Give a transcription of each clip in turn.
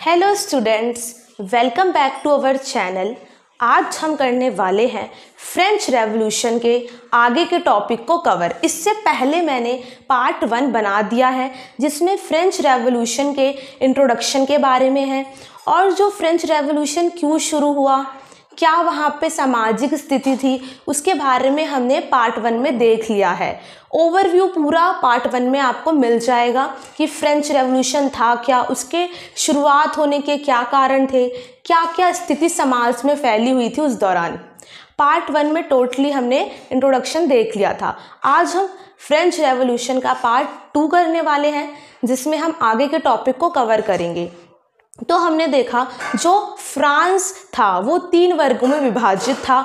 Hello students, welcome back to our channel. आज हम करने वाले हैं फ्रेंच रेवोल्यूशन के आगे के टॉपिक को कवर। इससे पहले मैंने पार्ट 1 बना दिया है जिसमें फ्रेंच रेवोल्यूशन के इंट्रोडक्शन के बारे में है और जो फ्रेंच रेवोल्यूशन क्यों शुरू हुआ, क्या वहाँ पे सामाजिक स्थिति थी, उसके बारे में हमने पार्ट 1 में देख लिया है। ओवरव्यू पूरा पार्ट 1 में आपको मिल जाएगा कि फ्रेंच रेवोल्यूशन था क्या, उसके शुरुआत होने के क्या कारण थे, क्या क्या स्थिति समाज में फैली हुई थी उस दौरान। पार्ट 1 में टोटली हमने इंट्रोडक्शन देख लिया था। आज हम फ्रेंच रेवोल्यूशन का पार्ट 2 करने वाले हैं जिसमें हम आगे के टॉपिक को कवर करेंगे। तो हमने देखा जो फ्रांस था वो 3 वर्गों में विभाजित था।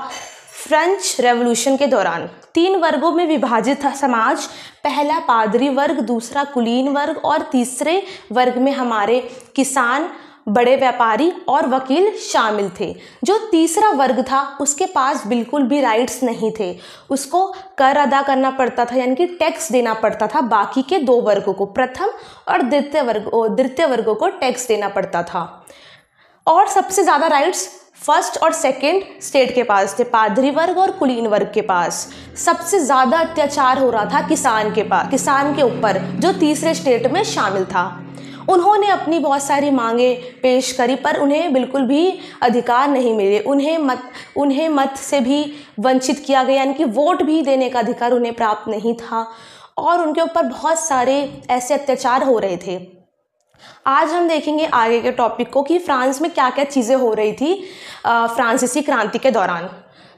फ्रेंच रेवोल्यूशन के दौरान 3 वर्गों में विभाजित था समाज। पहला पादरी वर्ग, दूसरा कुलीन वर्ग और तीसरे वर्ग में हमारे किसान, बड़े व्यापारी और वकील शामिल थे। जो तीसरा वर्ग था उसके पास बिल्कुल भी राइट्स नहीं थे, उसको कर अदा करना पड़ता था, यानी कि टैक्स देना पड़ता था। बाकी के 2 वर्गों को, प्रथम और द्वितीय वर्गों को टैक्स देना पड़ता था। और सबसे ज़्यादा राइट्स फर्स्ट और सेकंड स्टेट के पास थे, पादरी वर्ग और कुलीन वर्ग के पास। सबसे ज़्यादा अत्याचार हो रहा था किसान के ऊपर, जो तीसरे स्टेट में शामिल था। उन्होंने अपनी बहुत सारी मांगे पेश करी पर उन्हें बिल्कुल भी अधिकार नहीं मिले। उन्हें मत से भी वंचित किया गया, यानी कि वोट भी देने का अधिकार उन्हें प्राप्त नहीं था और उनके ऊपर बहुत सारे ऐसे अत्याचार हो रहे थे। आज हम देखेंगे आगे के टॉपिक को कि फ्रांस में क्या क्या चीज़ें हो रही थी फ्रांसीसी क्रांति के दौरान।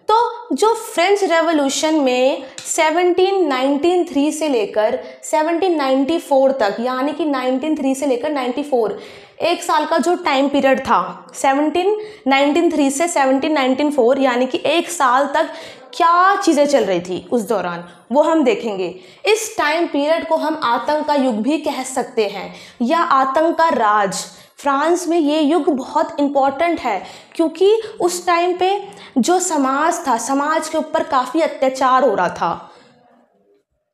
तो जो फ्रेंच रेवोल्यूशन में 1793 से लेकर 1794 तक, यानी कि 1903 से लेकर 94, एक साल का जो टाइम पीरियड था 1793 से 1794, यानी कि एक साल तक क्या चीज़ें चल रही थी उस दौरान, वो हम देखेंगे। इस टाइम पीरियड को हम आतंक का युग भी कह सकते हैं या आतंक का राज। फ्रांस में ये युग बहुत इम्पॉर्टेंट है क्योंकि उस टाइम पे जो समाज था, समाज के ऊपर काफ़ी अत्याचार हो रहा था।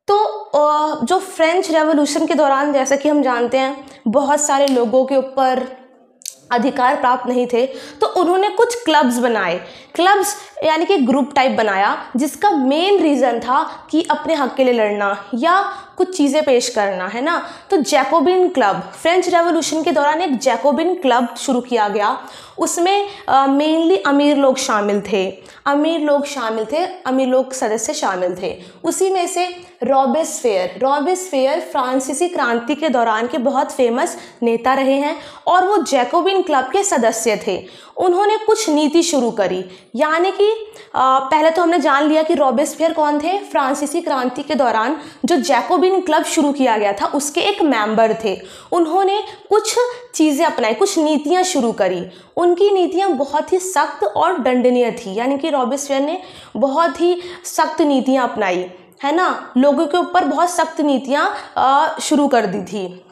तो जो फ्रेंच रेवोल्यूशन के दौरान, जैसा कि हम जानते हैं, बहुत सारे लोगों के ऊपर अधिकार प्राप्त नहीं थे, तो उन्होंने कुछ क्लब्स बनाए। क्लब्स यानी कि ग्रुप टाइप बनाया जिसका मेन रीज़न था कि अपने हक के लिए लड़ना या कुछ चीज़ें पेश करना, है ना। तो जैकोबिन क्लब, फ्रेंच रेवोल्यूशन के दौरान एक जैकोबिन क्लब शुरू किया गया। उसमें मेनली अमीर लोग शामिल थे, अमीर लोग सदस्य शामिल थे। उसी में से रॉबेस्फेयर फ्रांसीसी क्रांति के दौरान के बहुत फेमस नेता रहे हैं और वो जैकोबिन क्लब के सदस्य थे। उन्होंने कुछ नीति शुरू करी, यानी कि पहले तो हमने जान लिया कि रॉबेस्फेयर कौन थे। फ्रांसीसी क्रांति के दौरान जो जैकोबिन क्लब शुरू किया गया था उसके एक मेंबर थे। उन्होंने कुछ चीज़ें अपनाई, कुछ नीतियां शुरू करी। उनकी नीतियां बहुत ही सख्त और दंडनीय थी, यानी कि रॉबेस्फेयर ने बहुत ही सख्त नीतियां अपनाई, है ना। लोगों के ऊपर बहुत सख्त नीतियां शुरू कर दी थी।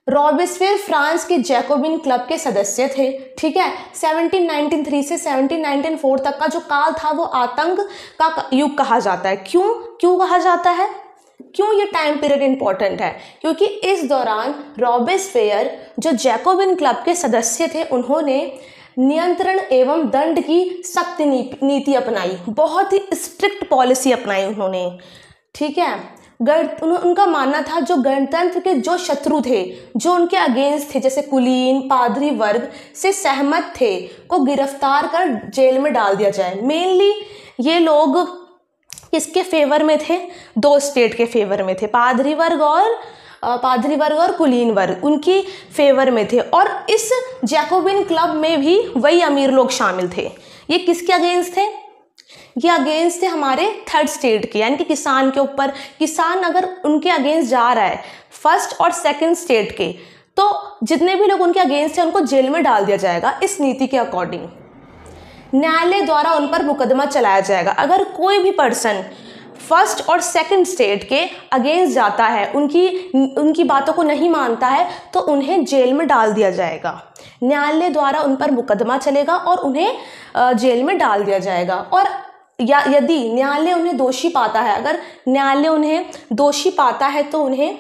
रॉबेस्फेयर फ्रांस के जैकोबिन क्लब के सदस्य थे, ठीक है। 1793 से 1794 तक का जो काल था वो आतंक का युग कहा जाता है। क्यों कहा जाता है, क्यों ये टाइम पीरियड इंपॉर्टेंट है? क्योंकि इस दौरान रॉबेस्फेयर जो जैकोबिन क्लब के सदस्य थे उन्होंने नियंत्रण एवं दंड की सख्त नीति अपनाई, बहुत ही स्ट्रिक्ट पॉलिसी अपनाई उन्होंने, ठीक है। उनका मानना था जो गणतंत्र के जो शत्रु थे, जो उनके अगेंस्ट थे, जैसे कुलीन, पादरी वर्ग से सहमत थे, को गिरफ्तार कर जेल में डाल दिया जाए। मेनली ये लोग किसके फेवर में थे? 2 स्टेट के फेवर में थे, पादरी वर्ग और कुलीन वर्ग, उनकी फेवर में थे। और इस जैकोबिन क्लब में भी वही अमीर लोग शामिल थे। ये किसके अगेंस्ट थे? ये अगेंस्ट थे हमारे थर्ड स्टेट के, यानी कि किसान के ऊपर। किसान अगर उनके अगेंस्ट जा रहा है फर्स्ट और सेकंड स्टेट के, तो जितने भी लोग उनके अगेंस्ट हैं उनको जेल में डाल दिया जाएगा। इस नीति के अकॉर्डिंग न्यायालय द्वारा उन पर मुकदमा चलाया जाएगा। अगर कोई भी पर्सन फर्स्ट और सेकंड स्टेट के अगेंस्ट जाता है, उनकी बातों को नहीं मानता है, तो उन्हें जेल में डाल दिया जाएगा। न्यायालय द्वारा उन पर मुकदमा चलेगा और उन्हें जेल में डाल दिया जाएगा। और या यदि न्यायालय उन्हें दोषी पाता है, अगर न्यायालय उन्हें दोषी पाता है तो उन्हें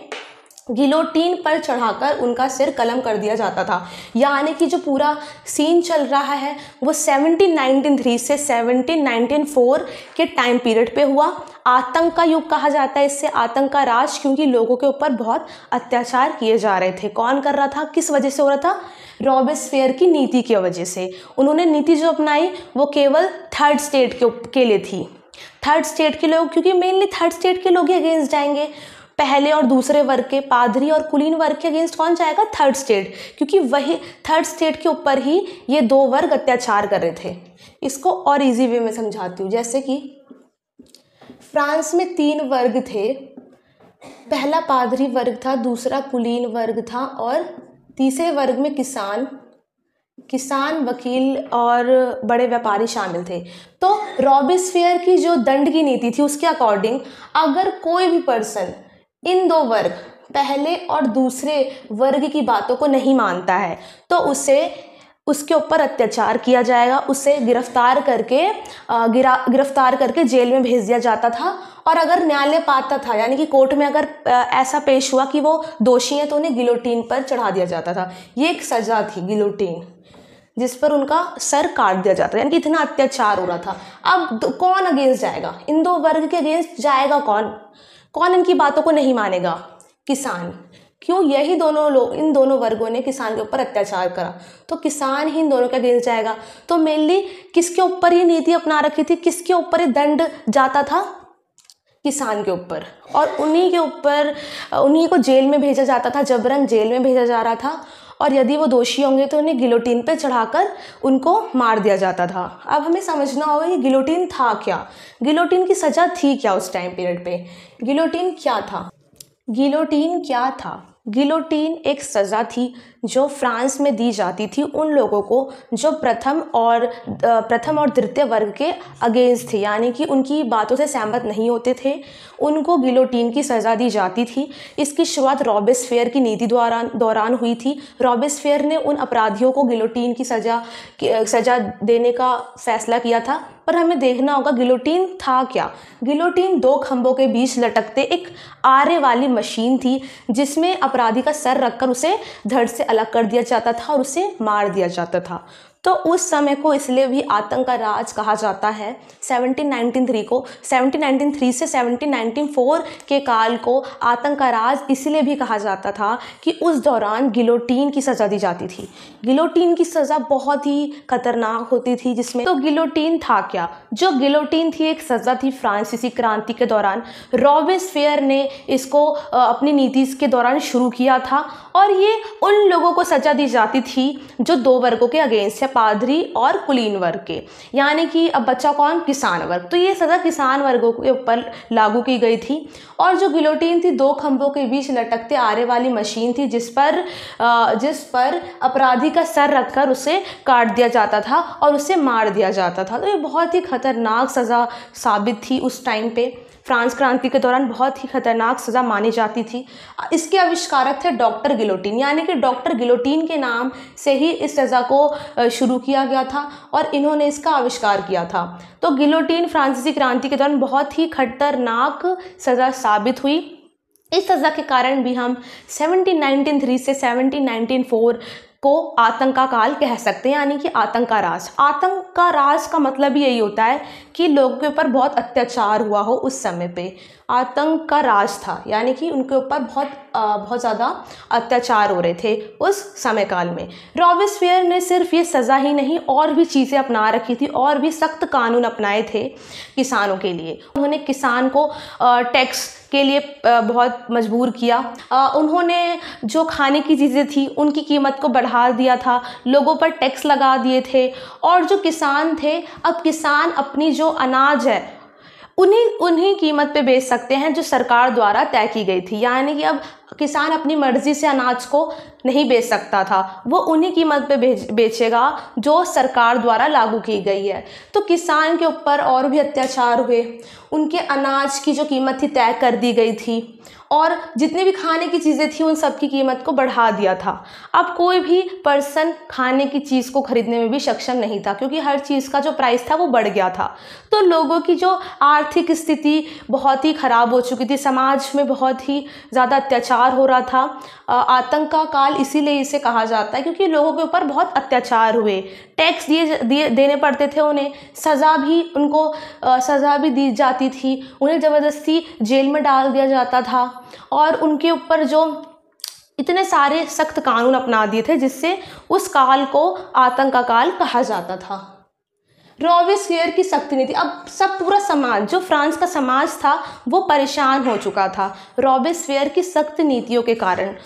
गिलोटीन पर चढ़ाकर उनका सिर कलम कर दिया जाता था। यानी कि जो पूरा सीन चल रहा है वो 1793 से 1794 के टाइम पीरियड पे हुआ। आतंक का युग कहा जाता है इसे, आतंक का राज, क्योंकि लोगों के ऊपर बहुत अत्याचार किए जा रहे थे। कौन कर रहा था, किस वजह से हो रहा था? रॉबेस्पियर की नीति की वजह से। उन्होंने नीति जो अपनाई वो केवल थर्ड स्टेट के लिए थी। थर्ड स्टेट के लोग, क्योंकि मेनली थर्ड स्टेट के लोग ही अगेंस्ट जाएंगे। पहले और दूसरे वर्ग के, पादरी और कुलीन वर्ग के अगेंस्ट कौन जाएगा? थर्ड स्टेट, क्योंकि वही थर्ड स्टेट के ऊपर ही ये दो वर्ग अत्याचार कर रहे थे। इसको और इजी वे में समझाती हूँ। जैसे कि फ्रांस में 3 वर्ग थे, पहला पादरी वर्ग था, दूसरा कुलीन वर्ग था और तीसरे वर्ग में किसान, वकील और बड़े व्यापारी शामिल थे। तो रॉबेस्पियर की जो दंड की नीति थी उसके अकॉर्डिंग अगर कोई भी पर्सन इन 2 वर्ग, पहले और दूसरे वर्ग की बातों को नहीं मानता है तो उसके ऊपर अत्याचार किया जाएगा, उसे गिरफ्तार करके जेल में भेज दिया जाता था। और अगर न्यायालय पाता था, यानी कि कोर्ट में अगर ऐसा पेश हुआ कि वो दोषी हैं, तो उन्हें गिलोटीन पर चढ़ा दिया जाता था। ये एक सजा थी गिलोटीन, जिस पर उनका सर काट दिया जाता है। यानी कि इतना अत्याचार हो रहा था। अब कौन अगेंस्ट जाएगा? इन 2 वर्ग के अगेंस्ट जाएगा कौन इनकी बातों को नहीं मानेगा? किसान। क्यों? यही दोनों लोग, इन दोनों वर्गों ने किसान के ऊपर अत्याचार करा, तो किसान ही इन दोनों के अगेंस्ट जाएगा। तो मेनली किसके ऊपर ये नीति अपना रखी थी, किसके ऊपर ये दंड जाता था? किसान के ऊपर। और उन्हीं को जेल में भेजा जाता था, जबरन जेल में भेजा जा रहा था। और यदि वो दोषी होंगे तो उन्हें गिलोटीन पे चढ़ाकर उनको मार दिया जाता था। अब हमें समझना होगा कि गिलोटीन था क्या, गिलोटीन की सज़ा थी क्या उस टाइम पीरियड पे। गिलोटीन क्या था? गिलोटीन एक सज़ा थी जो फ्रांस में दी जाती थी उन लोगों को जो प्रथम और तृतीय वर्ग के अगेंस्ट थे, यानी कि उनकी बातों से सहमत नहीं होते थे, उनको गिलोटीन की सज़ा दी जाती थी। इसकी शुरुआत रॉबेस्पियर की नीति दौरान हुई थी। रॉबेस्पियर ने उन अपराधियों को गिलोटीन की सज़ा देने का फैसला किया था। पर हमें देखना होगा गिलोटीन था क्या। गिलोटीन 2 खंभों के बीच लटकते एक आरे वाली मशीन थी, जिसमें अपराधी का सर रखकर उसे धड़ से अलग कर दिया जाता था और उसे मार दिया जाता था। तो उस समय को इसलिए भी आतंक का राज कहा जाता है। 1793 से 1794 के काल को आतंक का राज इसलिए भी कहा जाता था कि उस दौरान गिलोटीन की सज़ा दी जाती थी। गिलोटीन की सज़ा बहुत ही खतरनाक होती थी। जिसमें तो गिलोटीन था क्या? जो गिलोटीन थी एक सज़ा थी फ्रांसीसी क्रांति के दौरान। रॉबेस्पियर ने इसको अपनी नीति के दौरान शुरू किया था और ये उन लोगों को सज़ा दी जाती थी जो 2 वर्गों के अगेंस्ट है, पादरी और कुलीन वर्ग के। यानी कि अब बच्चा कौन? किसान वर्ग। तो ये सज़ा किसान वर्गों के ऊपर लागू की गई थी। और जो गिलोटीन थी 2 खंभों के बीच लटकते आरे वाली मशीन थी, जिस पर अपराधी का सर रखकर उसे काट दिया जाता था और उसे मार दिया जाता था। तो ये बहुत ही खतरनाक सज़ा साबित थी उस टाइम पे। फ्रांस क्रांति के दौरान बहुत ही खतरनाक सज़ा मानी जाती थी। इसके आविष्कारक थे डॉक्टर गिलोटीन, यानी कि डॉक्टर गिलोटीन के नाम से ही इस सज़ा को शुरू किया गया था और इन्होंने इसका आविष्कार किया था। तो गिलोटीन फ्रांसीसी क्रांति के दौरान बहुत ही खतरनाक सज़ा साबित हुई। इस सज़ा के कारण भी हम 1793 से 1794 को आतंक का काल कह सकते हैं, यानी कि आतंक का राज। आतंक का राज का मतलब यही होता है कि लोगों के ऊपर बहुत अत्याचार हुआ हो। उस समय पे आतंक का राज था, यानी कि उनके ऊपर बहुत ज़्यादा अत्याचार हो रहे थे उस समय काल में। रॉबेस्पियर ने सिर्फ ये सज़ा ही नहीं और भी चीज़ें अपना रखी थी और भी सख्त कानून अपनाए थे किसानों के लिए। उन्होंने किसान को टैक्स के लिए बहुत मजबूर किया। उन्होंने जो खाने की चीज़ें थी उनकी कीमत को बढ़ा दिया था, लोगों पर टैक्स लगा दिए थे। और जो किसान थे, अब किसान अपनी जो अनाज है उन्हीं कीमत पे बेच सकते हैं जो सरकार द्वारा तय की गई थी। यानी कि अब किसान अपनी मर्जी से अनाज को नहीं बेच सकता था, वो उन्हीं कीमत पे बेचेगा जो सरकार द्वारा लागू की गई है। तो किसान के ऊपर और भी अत्याचार हुए, उनके अनाज की जो कीमत थी तय कर दी गई थी और जितनी भी खाने की चीज़ें थी उन सब की कीमत को बढ़ा दिया था। अब कोई भी पर्सन खाने की चीज़ को खरीदने में भी सक्षम नहीं था, क्योंकि हर चीज़ का जो प्राइस था वो बढ़ गया था। तो लोगों की जो आर्थिक स्थिति बहुत ही ख़राब हो चुकी थी, समाज में बहुत ही ज़्यादा अत्याचार अत्याचार हो रहा था। आतंक का काल इसीलिए इसे कहा जाता है क्योंकि लोगों के ऊपर बहुत अत्याचार हुए, टैक्स देने पड़ते थे उन्हें, सज़ा भी दी जाती थी, उन्हें ज़बरदस्ती जेल में डाल दिया जाता था और उनके ऊपर जो इतने सारे सख्त कानून अपना दिए थे जिससे उस काल को आतंक का काल कहा जाता था। रॉबेस्पियर की सख्त नीति, अब सब पूरा समाज, जो फ्रांस का समाज था वो परेशान हो चुका था रॉबेस्पियर की सख्त नीतियों के कारण।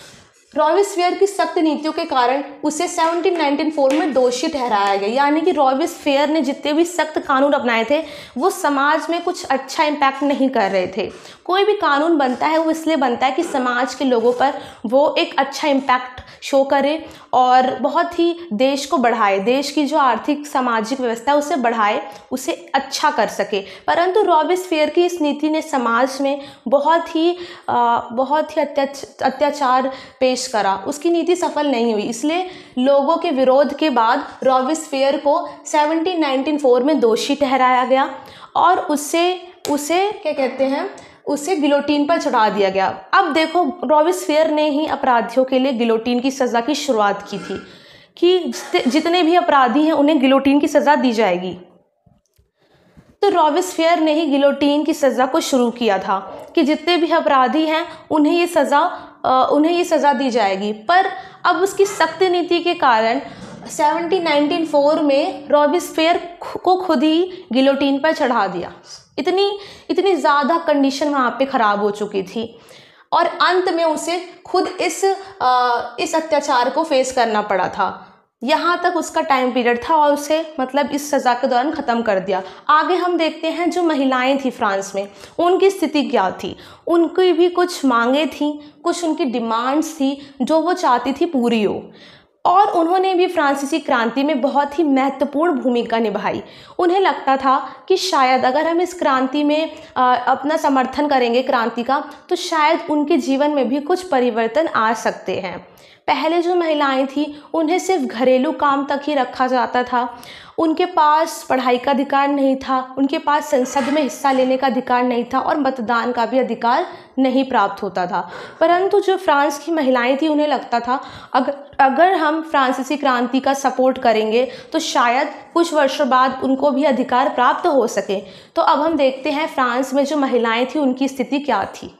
रॉबेस्पियर की सख्त नीतियों के कारण उसे 1794 में दोषी ठहराया गया, यानी कि रॉबेस्पियर ने जितने भी सख्त कानून अपनाए थे वो समाज में कुछ अच्छा इम्पैक्ट नहीं कर रहे थे। कोई भी कानून बनता है वो इसलिए बनता है कि समाज के लोगों पर वो एक अच्छा इम्पैक्ट शो करे और बहुत ही देश को बढ़ाए, देश की जो आर्थिक सामाजिक व्यवस्था है उसे बढ़ाए, उसे अच्छा कर सके। परंतु रॉबेस्पियर की इस नीति ने समाज में बहुत ही अत्याचार पेश करा, उसकी नीति सफल नहीं हुई। इसलिए लोगों के विरोध के बाद रॉबेस्पियर को 1794 में दोषी ठहराया गया और उसे क्या कहते हैं, उसे गिलोटीन पर चढ़ा दिया गया। अब देखो, रॉबेस्पियर ने ही अपराधियों के लिए गिलोटीन की सज़ा की शुरुआत की थी कि जितने भी अपराधी हैं उन्हें गिलोटीन की सज़ा दी जाएगी। तो रॉबेस्पियर ने ही गिलोटीन की सज़ा को शुरू किया था कि जितने भी अपराधी हैं उन्हें ये सज़ा दी जाएगी। पर अब उसकी सख्त नीति के कारण 1794 में रॉबेस्पियर को खुद ही गिलोटीन पर चढ़ा दिया। इतनी ज़्यादा कंडीशन वहाँ पे ख़राब हो चुकी थी और अंत में उसे खुद इस अत्याचार को फेस करना पड़ा था। यहाँ तक उसका टाइम पीरियड था और उसे मतलब इस सज़ा के दौरान ख़त्म कर दिया। आगे हम देखते हैं जो महिलाएं थी फ्रांस में, उनकी स्थिति क्या थी। उनकी भी कुछ मांगें थी, कुछ उनकी डिमांड्स थी जो वो चाहती थी पूरी हो, और उन्होंने भी फ्रांसीसी क्रांति में बहुत ही महत्वपूर्ण भूमिका निभाई। उन्हें लगता था कि शायद अगर हम इस क्रांति में अपना समर्थन करेंगे क्रांति का, तो शायद उनके जीवन में भी कुछ परिवर्तन आ सकते हैं। पहले जो महिलाएं थी उन्हें सिर्फ घरेलू काम तक ही रखा जाता था, उनके पास पढ़ाई का अधिकार नहीं था, उनके पास संसद में हिस्सा लेने का अधिकार नहीं था और मतदान का भी अधिकार नहीं प्राप्त होता था। परंतु जो फ्रांस की महिलाएं थी उन्हें लगता था अगर हम फ्रांसीसी क्रांति का सपोर्ट करेंगे तो शायद कुछ वर्षों बाद उनको भी अधिकार प्राप्त हो सके। तो अब हम देखते हैं फ्रांस में जो महिलाएं थी उनकी स्थिति क्या थी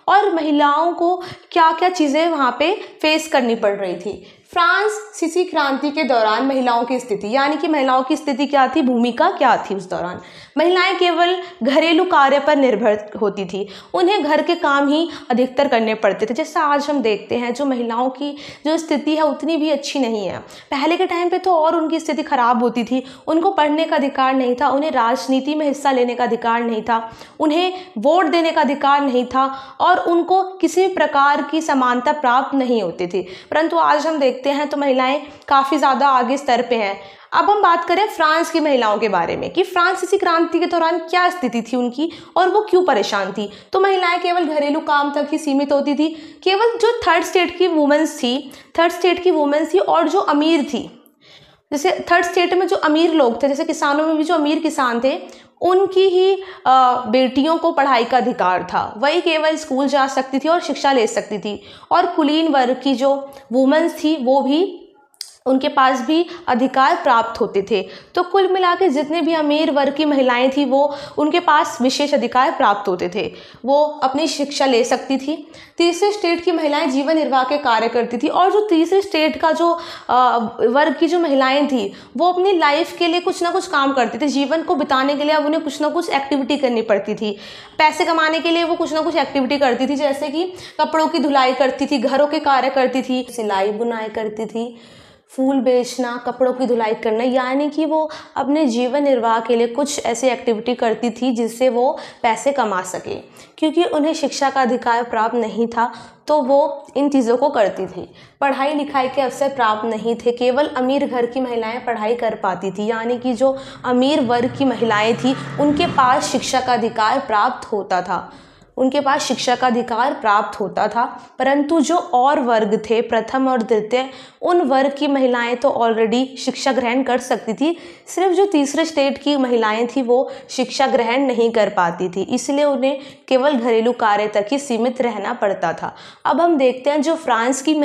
और महिलाओं को क्या क्या चीज़ें वहाँ पे फेस करनी पड़ रही थी। फ्रांसीसी क्रांति के दौरान महिलाओं की स्थिति, यानी कि महिलाओं की स्थिति क्या थी, भूमिका क्या थी उस दौरान। महिलाएं केवल घरेलू कार्य पर निर्भर होती थी, उन्हें घर के काम ही अधिकतर करने पड़ते थे। जैसा आज हम देखते हैं जो महिलाओं की जो स्थिति है उतनी भी अच्छी नहीं है। पहले के टाइम पे तो और उनकी स्थिति खराब होती थी, उनको पढ़ने का अधिकार नहीं था, उन्हें राजनीति में हिस्सा लेने का अधिकार नहीं था, उन्हें वोट देने का अधिकार नहीं था और उनको किसी भी प्रकार की समानता प्राप्त नहीं होती थी। परंतु आज हम देखते हैं तो महिलाएं काफ़ी ज़्यादा आगे स्तर पे हैं। अब हम बात करें फ्रांस की महिलाओं के बारे में कि फ्रांसीसी क्रांति के दौरान क्या स्थिति थी उनकी और वो क्यों परेशान थी। तो महिलाएं केवल घरेलू काम तक ही सीमित होती थी। केवल जो थर्ड स्टेट की वुमेन्स थी और जो अमीर थी, जैसे थर्ड स्टेट में जो अमीर लोग थे, जैसे किसानों में भी जो अमीर किसान थे, उनकी ही बेटियों को पढ़ाई का अधिकार था, वही केवल स्कूल जा सकती थी और शिक्षा ले सकती थी। और कुलीन वर्ग की जो वुमेन्स थी वो भी, उनके पास भी अधिकार प्राप्त होते थे। तो कुल मिला के जितने भी अमीर वर्ग की महिलाएं थी वो, उनके पास विशेष अधिकार प्राप्त होते थे, वो अपनी शिक्षा ले सकती थी। तीसरे स्टेट की महिलाएं जीवन निर्वाह के कार्य करती थी और जो तीसरे स्टेट का जो वर्ग की जो महिलाएं थी वो अपनी लाइफ के लिए कुछ ना कुछ काम करती थी। जीवन को बिताने के लिए अब उन्हें कुछ ना कुछ एक्टिविटी करनी पड़ती थी, पैसे कमाने के लिए वो कुछ ना कुछ एक्टिविटी करती थी, जैसे कि कपड़ों की धुलाई करती थी, घरों के कार्य करती थी, सिलाई बुनाई करती थी, फूल बेचना, कपड़ों की धुलाई करना, यानी कि वो अपने जीवन निर्वाह के लिए कुछ ऐसी एक्टिविटी करती थी जिससे वो पैसे कमा सके। क्योंकि उन्हें शिक्षा का अधिकार प्राप्त नहीं था तो वो इन चीज़ों को करती थी। पढ़ाई लिखाई के अवसर प्राप्त नहीं थे, केवल अमीर घर की महिलाएं पढ़ाई कर पाती थी, यानी कि जो अमीर वर्ग की महिलाएं थी उनके पास शिक्षा का अधिकार प्राप्त होता था, उनके पास शिक्षा का अधिकार प्राप्त होता था। परंतु जो और वर्ग थे, प्रथम और द्वितीय, उन वर्ग की महिलाएं तो ऑलरेडी शिक्षा ग्रहण कर सकती थी, सिर्फ जो तीसरे स्टेट की महिलाएं थी वो शिक्षा ग्रहण नहीं कर पाती थी, इसलिए उन्हें केवल घरेलू कार्य तक ही सीमित रहना पड़ता था। अब हम देखते हैं जो फ्रांस की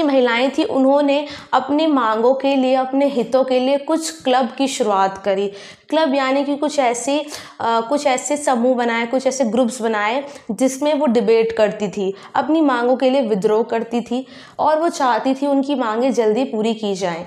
महिलाएं थी उन्होंने अपनी मांगों के लिए, अपने हितों के लिए कुछ क्लब की शुरुआत करी। क्लब यानी कि कुछ ऐसे समूह बनाए, कुछ ऐसे ग्रुप्स बनाए जिसमें वो डिबेट करती थी, अपनी मांगों के लिए विद्रोह करती थी और वो चाहती थी उनकी मांगें जल्दी पूरी की जाएं।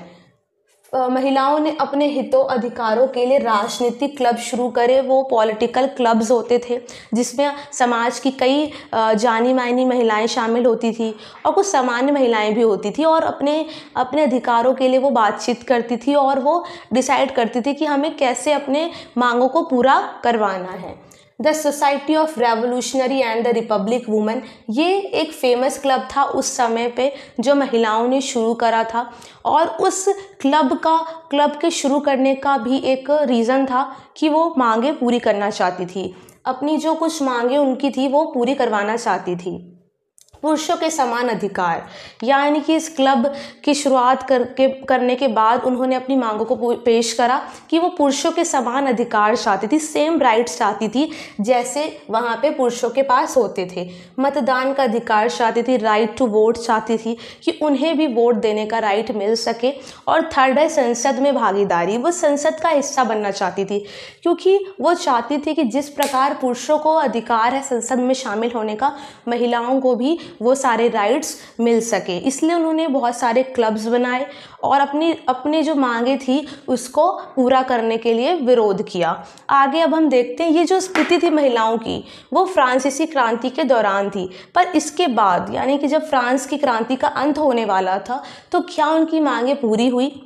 महिलाओं ने अपने हितों अधिकारों के लिए राजनीतिक क्लब शुरू करे। वो पॉलिटिकल क्लब्स होते थे जिसमें समाज की कई जानी मानी महिलाएं शामिल होती थी और कुछ सामान्य महिलाएं भी होती थी और अपने अधिकारों के लिए वो बातचीत करती थी और वो डिसाइड करती थी कि हमें कैसे अपने मांगों को पूरा करवाना है। The society of revolutionary and the Republic women, ये एक फेमस क्लब था उस समय पे जो महिलाओं ने शुरू करा था और उस क्लब के शुरू करने का भी एक रीज़न था कि वो मांगे पूरी करना चाहती थी, अपनी जो कुछ मांगे उनकी थी वो पूरी करवाना चाहती थी। पुरुषों के समान अधिकार, यानी कि इस क्लब की शुरुआत करने के बाद उन्होंने अपनी मांगों को पेश करा कि वो पुरुषों के समान अधिकार चाहती थी, सेम राइट्स चाहती थी जैसे वहाँ पे पुरुषों के पास होते थे। मतदान का अधिकार चाहती थी, राइट टू वोट चाहती थी कि उन्हें भी वोट देने का राइट मिल सके। और थर्ड है संसद में भागीदारी, वो संसद का हिस्सा बनना चाहती थी क्योंकि वो चाहती थी कि जिस प्रकार पुरुषों को अधिकार है संसद में शामिल होने का, महिलाओं को भी वो सारे राइट्स मिल सके। इसलिए उन्होंने बहुत सारे क्लब्स बनाए और अपनी जो मांगे थी उसको पूरा करने के लिए विरोध किया। आगे अब हम देखते हैं ये जो स्थिति थी महिलाओं की वो फ्रांसीसी क्रांति के दौरान थी, पर इसके बाद यानी कि जब फ्रांस की क्रांति का अंत होने वाला था तो क्या उनकी मांगे पूरी हुई,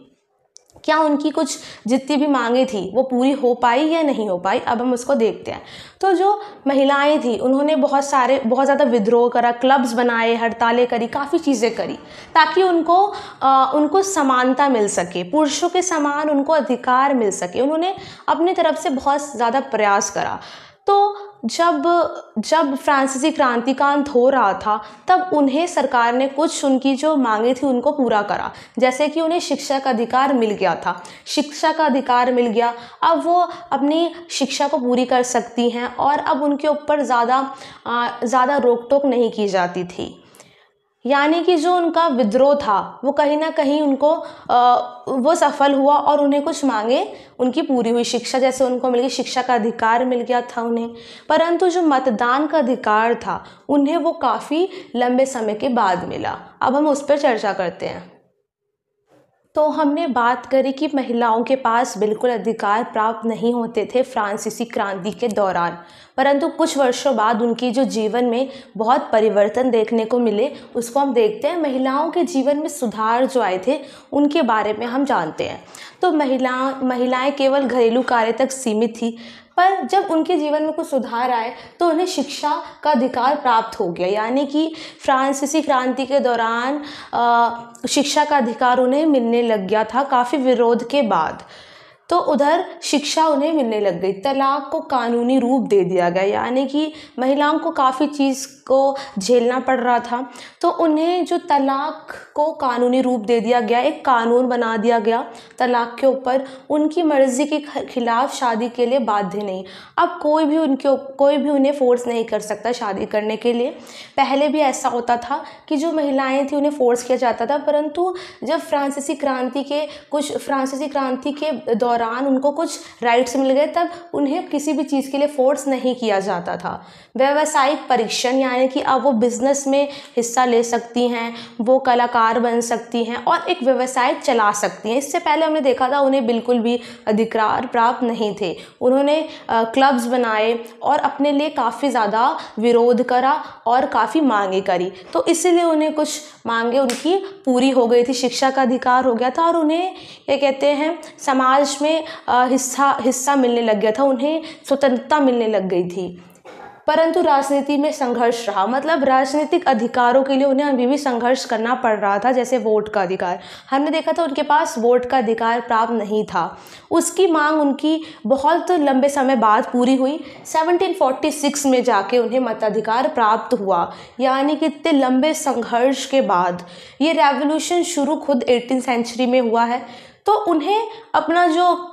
क्या उनकी कुछ जितनी भी मांगे थी वो पूरी हो पाई या नहीं हो पाई, अब हम उसको देखते हैं। तो जो महिलाएं थी उन्होंने बहुत ज़्यादा विद्रोह करा, क्लब्स बनाए, हड़तालें करी, काफ़ी चीज़ें करी ताकि उनको समानता मिल सके, पुरुषों के समान उनको अधिकार मिल सके। उन्होंने अपनी तरफ से बहुत ज़्यादा प्रयास करा। तो जब फ्रांसीसी क्रांति का अंत हो रहा था तब उन्हें सरकार ने कुछ उनकी जो मांगे थी उनको पूरा करा, जैसे कि उन्हें शिक्षा का अधिकार मिल गया था, शिक्षा का अधिकार मिल गया, अब वो अपनी शिक्षा को पूरी कर सकती हैं और अब उनके ऊपर ज़्यादा रोक टोक नहीं की जाती थी। यानी कि जो उनका विद्रोह था वो कहीं ना कहीं वो सफल हुआ और उन्हें कुछ मांगे उनकी पूरी हुई, शिक्षा जैसे उनको मिल गई, शिक्षा का अधिकार मिल गया था उन्हें। परंतु जो मतदान का अधिकार था उन्हें वो काफ़ी लंबे समय के बाद मिला। अब हम उस पर चर्चा करते हैं। तो हमने बात करी कि महिलाओं के पास बिल्कुल अधिकार प्राप्त नहीं होते थे फ्रांसीसी क्रांति के दौरान, परंतु कुछ वर्षों बाद उनकी जो जीवन में बहुत परिवर्तन देखने को मिले उसको हम देखते हैं। महिलाओं के जीवन में सुधार जो आए थे उनके बारे में हम जानते हैं। तो महिलाएं केवल घरेलू कार्य तक सीमित थी, पर जब उनके जीवन में कुछ सुधार आए तो उन्हें शिक्षा का अधिकार प्राप्त हो गया, यानी कि फ्रांसीसी क्रांति के दौरान शिक्षा का अधिकार उन्हें मिलने लग गया था काफ़ी विरोध के बाद। तो उधर शिक्षा उन्हें मिलने लग गई, तलाक को कानूनी रूप दे दिया गया, यानी कि महिलाओं को काफ़ी चीज़ को झेलना पड़ रहा था तो उन्हें जो तलाक को कानूनी रूप दे दिया गया, एक कानून बना दिया गया तलाक के ऊपर, उनकी मर्ज़ी के खिलाफ शादी के लिए बाध्य नहीं। अब कोई भी उन्हें फोर्स नहीं कर सकता शादी करने के लिए। पहले भी ऐसा होता था कि जो महिलाएं थी उन्हें फोर्स किया जाता था, परंतु जब फ्रांसीसी क्रांति के दौरान उनको कुछ राइट्स मिल गए तब उन्हें किसी भी चीज़ के लिए फोर्स नहीं किया जाता था। व्यावसायिक परीक्षण, यानी कि अब वो बिजनेस में हिस्सा ले सकती हैं, वो कलाकार बन सकती हैं और एक व्यवसाय चला सकती हैं। इससे पहले हमने देखा था उन्हें बिल्कुल भी अधिकार प्राप्त नहीं थे। उन्होंने क्लब्स बनाए और अपने लिए काफ़ी ज़्यादा विरोध करा और काफ़ी मांगे करी, तो इसीलिए उन्हें कुछ मांगे उनकी पूरी हो गई थी, शिक्षा का अधिकार हो गया था और उन्हें ये कहते हैं समाज में हिस्सा मिलने लग गया था, उन्हें स्वतंत्रता मिलने लग गई थी। परंतु राजनीति में संघर्ष रहा, मतलब राजनीतिक अधिकारों के लिए उन्हें अभी भी संघर्ष करना पड़ रहा था। जैसे वोट का अधिकार, हमने देखा था उनके पास वोट का अधिकार प्राप्त नहीं था। उसकी मांग उनकी बहुत लंबे समय बाद पूरी हुई। 1746 में जाके उन्हें मताधिकार प्राप्त हुआ, यानी कि इतने लंबे संघर्ष के बाद। ये रेवोल्यूशन शुरू खुद 18वीं सेंचुरी में हुआ है। तो उन्हें अपना जो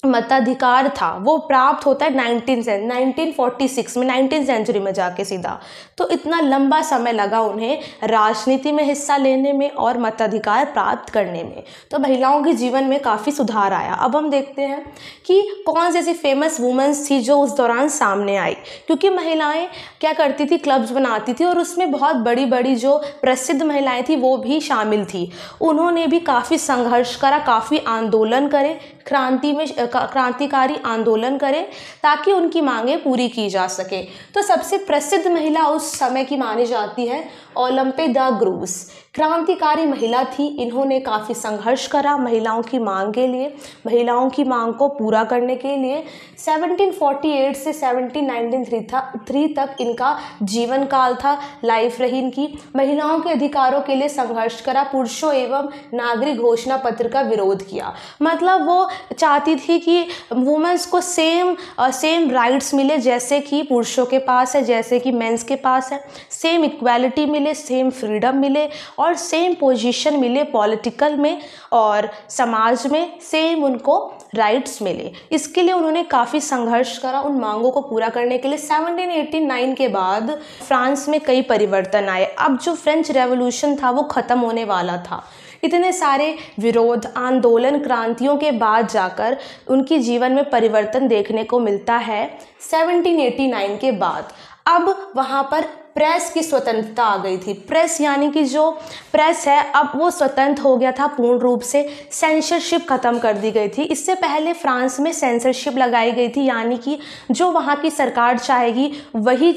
मताधिकार था वो प्राप्त होता है 1946 में, 19वीं सेंचुरी में जाके सीधा। तो इतना लंबा समय लगा उन्हें राजनीति में हिस्सा लेने में और मताधिकार प्राप्त करने में। तो महिलाओं के जीवन में काफ़ी सुधार आया। अब हम देखते हैं कि कौन सी ऐसी फेमस वुमेन्स थी जो उस दौरान सामने आई, क्योंकि महिलाएं क्या करती थी, क्लब्स बनाती थी और उसमें बहुत बड़ी बड़ी जो प्रसिद्ध महिलाएं थी वो भी शामिल थी। उन्होंने भी काफ़ी संघर्ष करा, काफ़ी आंदोलन करे, क्रांतिकारी आंदोलन करें ताकि उनकी मांगें पूरी की जा सके। तो सबसे प्रसिद्ध महिला उस समय की मानी जाती है ओलंपे द ग्रूस। क्रांतिकारी महिला थी, इन्होंने काफ़ी संघर्ष करा महिलाओं की मांग के लिए, महिलाओं की मांग को पूरा करने के लिए। 1748 से 1793 तक इनका जीवन काल था, लाइफ रही इनकी। महिलाओं के अधिकारों के लिए संघर्ष करा, पुरुषों एवं नागरिक घोषणा पत्र का विरोध किया। मतलब वो चाहती थी कि वुमेन्स को सेम राइट्स मिले जैसे कि पुरुषों के पास है, जैसे कि मेंस के पास है। सेम इक्वालिटी मिले, सेम फ्रीडम मिले और सेम पोजीशन मिले पॉलिटिकल में और समाज में, सेम उनको राइट्स मिले। इसके लिए उन्होंने काफ़ी संघर्ष करा उन मांगों को पूरा करने के लिए। 1789 के बाद फ्रांस में कई परिवर्तन आए। अब जो फ्रेंच रेवोल्यूशन था वो ख़त्म होने वाला था। इतने सारे विरोध, आंदोलन, क्रांतियों के बाद जाकर उनके जीवन में परिवर्तन देखने को मिलता है 1789 के बाद। अब वहाँ पर प्रेस की स्वतंत्रता आ गई थी। प्रेस यानी कि जो प्रेस है अब वो स्वतंत्र हो गया था पूर्ण रूप से। सेंसरशिप ख़त्म कर दी गई थी। इससे पहले फ्रांस में सेंसरशिप लगाई गई थी, यानी कि जो वहाँ की सरकार चाहेगी वही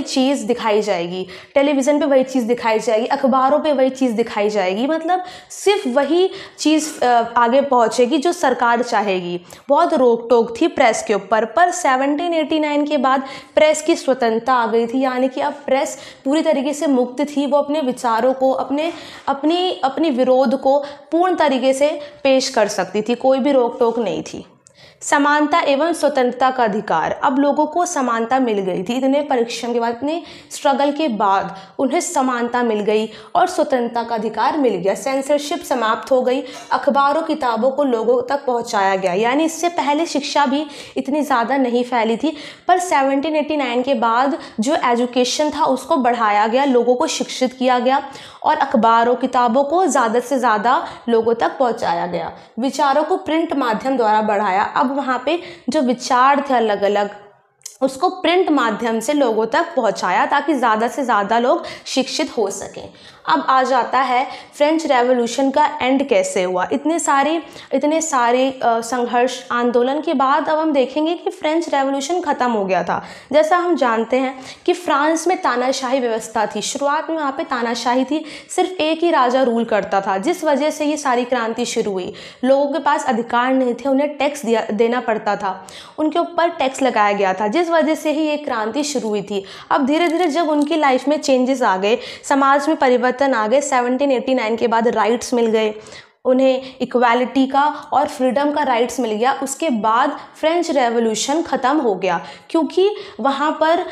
चीज़ दिखाई जाएगी। टेलीविज़न पे वही चीज़ दिखाई जाएगी, अखबारों पे वही चीज़ दिखाई जाएगी, मतलब सिर्फ वही चीज़ आगे पहुँचेगी जो सरकार चाहेगी। बहुत रोक टोक थी प्रेस के ऊपर। पर 1789 के बाद प्रेस की स्वतंत्रता आ गई थी, यानी कि अब प्रेस पूरी तरीके से मुक्त थी। वो अपने विचारों को, अपनी विरोध को पूर्ण तरीके से पेश कर सकती थी, कोई भी रोक टोक नहीं थी। समानता एवं स्वतंत्रता का अधिकार, अब लोगों को समानता मिल गई थी। इतने परिश्रम के बाद, इतने स्ट्रगल के बाद उन्हें समानता मिल गई और स्वतंत्रता का अधिकार मिल गया। सेंसरशिप समाप्त हो गई, अखबारों किताबों को लोगों तक पहुंचाया गया। यानी इससे पहले शिक्षा भी इतनी ज़्यादा नहीं फैली थी, पर 1789 के बाद जो एजुकेशन था उसको बढ़ाया गया, लोगों को शिक्षित किया गया और अखबारों किताबों को ज़्यादा से ज़्यादा लोगों तक पहुंचाया गया। विचारों को प्रिंट माध्यम द्वारा बढ़ाया। अब वहाँ पे जो विचार थे अलग अलग, उसको प्रिंट माध्यम से लोगों तक पहुंचाया ताकि ज़्यादा से ज़्यादा लोग शिक्षित हो सकें। अब आ जाता है फ्रेंच रेवोल्यूशन का एंड कैसे हुआ। इतने सारे संघर्ष, आंदोलन के बाद अब हम देखेंगे कि फ्रेंच रेवोल्यूशन ख़त्म हो गया था। जैसा हम जानते हैं कि फ्रांस में तानाशाही व्यवस्था थी। शुरुआत में वहाँ पे तानाशाही थी, सिर्फ एक ही राजा रूल करता था, जिस वजह से ये सारी क्रांति शुरू हुई। लोगों के पास अधिकार नहीं थे, उन्हें टैक्स देना पड़ता था, उनके ऊपर टैक्स लगाया गया था, जिस वजह से ही ये क्रांति शुरू हुई थी। अब धीरे धीरे जब उनकी लाइफ में चेंजेस आ गए, समाज में परिवर्तन आ गए, 1789 के बाद राइट्स मिल गए, उन्हें इक्वालिटी का और फ्रीडम का राइट्स मिल गया। उसके बाद फ्रेंच रेवोल्यूशन ख़त्म हो गया, क्योंकि वहाँ पर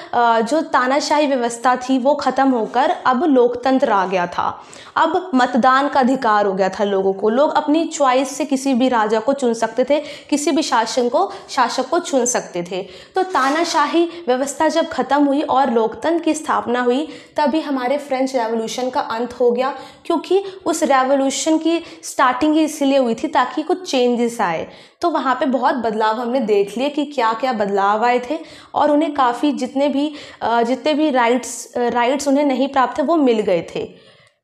जो तानाशाही व्यवस्था थी वो ख़त्म होकर अब लोकतंत्र आ गया था। अब मतदान का अधिकार हो गया था लोगों को। लोग अपनी चॉइस से किसी भी राजा को चुन सकते थे, किसी भी शासक को चुन सकते थे। तो तानाशाही व्यवस्था जब ख़त्म हुई और लोकतंत्र की स्थापना हुई, तभी हमारे फ्रेंच रेवोल्यूशन का अंत हो गया। क्योंकि उस रेवोल्यूशन की स्टार्टिंग ही इसलिए हुई थी ताकि कुछ चेंजेस आए। तो वहाँ पे बहुत बदलाव हमने देख लिए कि क्या क्या बदलाव आए थे, और उन्हें काफ़ी जितने भी राइट्स उन्हें नहीं प्राप्त थे वो मिल गए थे।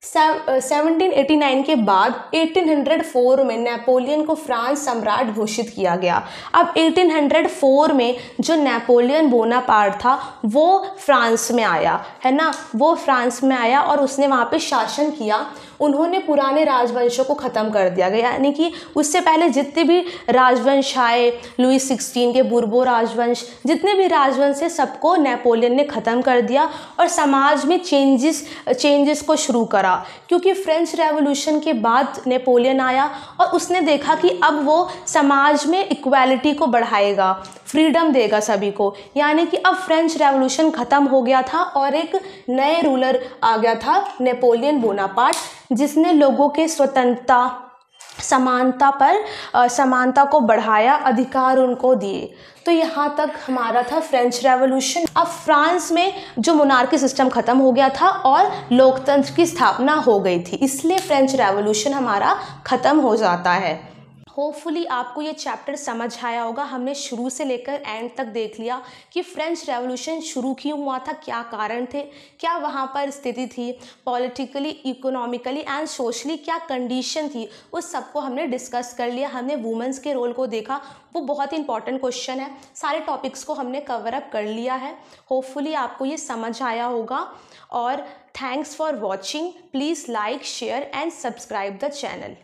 1789 के बाद 1804 में नेपोलियन को फ्रांस सम्राट घोषित किया गया। अब 1804 में जो नेपोलियन बोनापार्ट था वो फ्रांस में आया, है ना, वो फ्रांस में आया और उसने वहाँ पे शासन किया। उन्होंने पुराने राजवंशों को ख़त्म कर दिया गया, यानी कि उससे पहले जितने भी राजवंश आए, लुई 16 के बुर्बो राजवंश, जितने भी राजवंश है सबको नेपोलियन ने ख़त्म कर दिया और समाज में चेंजेस को शुरू करा। क्योंकि फ्रेंच रेवोल्यूशन के बाद नेपोलियन आया और उसने देखा कि अब वो समाज में इक्वालिटी को बढ़ाएगा, फ्रीडम देगा सभी को, यानी कि अब फ्रेंच रेवोल्यूशन ख़त्म हो गया था और एक नए रूलर आ गया था, नेपोलियन बोनापार्ट, जिसने लोगों के स्वतंत्रता, समानता को बढ़ाया, अधिकार उनको दिए। तो यहाँ तक हमारा था फ्रेंच रेवोल्यूशन। अब फ्रांस में जो मोनार्की सिस्टम ख़त्म हो गया था और लोकतंत्र की स्थापना हो गई थी, इसलिए फ्रेंच रेवोल्यूशन हमारा ख़त्म हो जाता है। होपफुली आपको ये चैप्टर समझ आया होगा। हमने शुरू से लेकर एंड तक देख लिया कि फ्रेंच रेवोल्यूशन शुरू क्यों हुआ था, क्या कारण थे, क्या वहाँ पर स्थिति थी, पॉलिटिकली, इकोनॉमिकली एंड सोशली क्या कंडीशन थी, उस सबको हमने डिस्कस कर लिया। हमने वुमेंस के रोल को देखा, वो बहुत ही इंपॉर्टेंट क्वेश्चन है। सारे टॉपिक्स को हमने कवर अप कर लिया है। होपफुली आपको ये समझ आया होगा और thanks for watching. Please like, share and subscribe the channel.